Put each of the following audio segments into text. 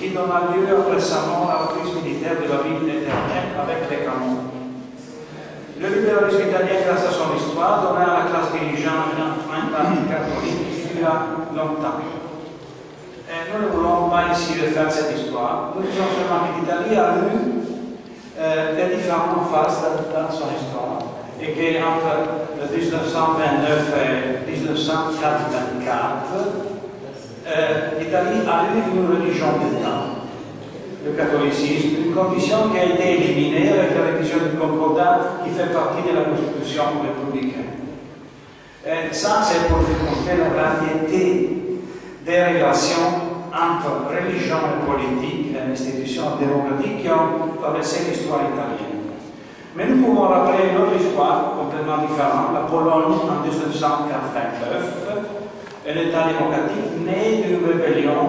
qui donna lieu récemment à la crise militaire de la ville éternelle avec les canons. Le libéralisme italien, grâce à son histoire, donna à la classe dirigeante une empreinte anticatholique qui dura longtemps. Et nous ne voulons pas ici refaire cette histoire. Nous disons seulement que l'Italie a eu les différentes phases dans son histoire et qu'entre 1929 et 1944, l'Italie a eu une religion d'État, le catholicisme, une condition qui a été éliminée avec la révision du Concordat qui fait partie de la Constitution républicaine. Et ça, c'est pour vous montrer la variété des relations entre religion et politique et institutions démocratiques qui ont traversé l'histoire italienne. Mais nous pouvons rappeler une autre histoire complètement différente, la Pologne en 1989, un État démocratique né d'une rébellion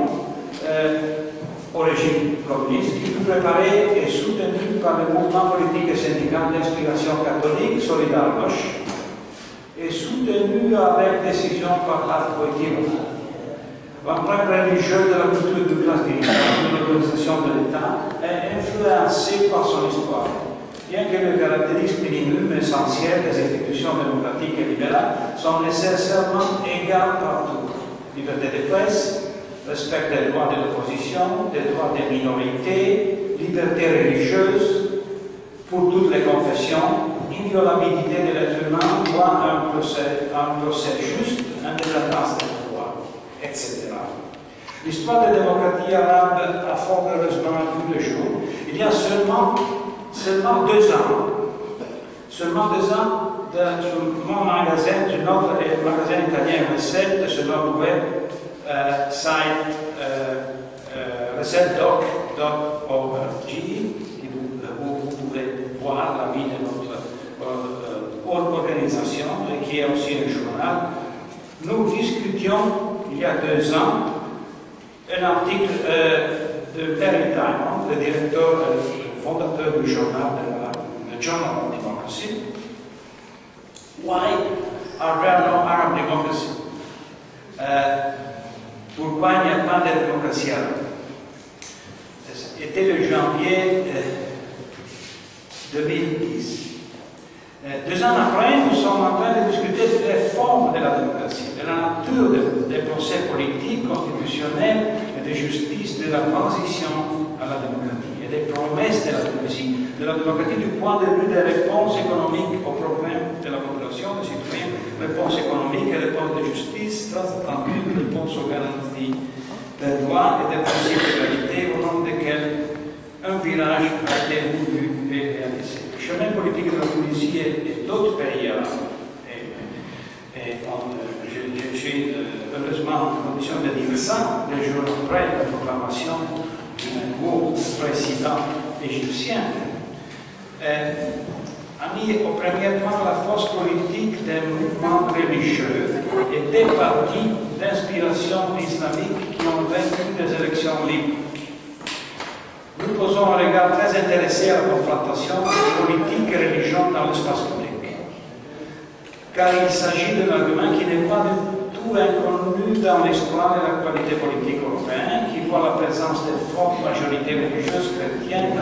au régime communiste qui fut préparée et soutenue par le mouvement politique et syndical d'inspiration catholique Solidarność et soutenue avec décision par l'acte politique. L'empreinte religieuse de la culture de classe dirigeante de l'organisation de l'État est influencée par son histoire. Bien que les caractéristiques minimum essentielles des institutions démocratiques et libérales sont nécessairement égales partout. Liberté de presse, respect des droits de l'opposition, des droits des minorités, liberté religieuse pour toutes les confessions, inviolabilité de l'être humain, droit à un procès juste, indépendance des pouvoirs, etc. L'histoire des démocraties arabes a fort heureusement vu le jour. Il y a seulement 2 ans, sur mon magasin, sur notre magasin italien recette, sur notre web site recette.org, où vous pouvez voir la vie de notre organisation, et qui est aussi un journal. Nous discutions, il y a 2 ans, un article de Terry Diamond, le directeur, le fondateur du journal, the Journal of Democracy. Why are there no Arab democracy? Pourquoi il n'y a pas de démocratie arabe? C'était le janvier 2010. 2 ans après, nous sommes en train de discuter de la forme de la démocratie, de la nature des procès politiques, constitutionnels et de justice de la transition à la démocratie et des promesses de la démocratie du point de vue des réponses économiques aux problèmes de la population, des citoyens, réponses économiques et réponses de justice transatlantique, réponses aux garanties des droits et des principes d'égalité au nom desquels un virage a été voulu et réalisé. Le chemin politique de la Tunisie et d'autres pays arabes, j'ai heureusement en condition de dire ça, les jours après la proclamation d'un nouveau président égyptien, a mis au premier plan la force politique des mouvements religieux et des partis d'inspiration islamique qui ont vaincu des élections libres. Nous posons un regard très intéressé à la confrontation politique et religion dans l'espace public, car il s'agit d'un argument qui n'est pas du tout inconnu dans l'histoire de l'actualité politique européenne, qui voit la présence de fortes majorités religieuses chrétiennes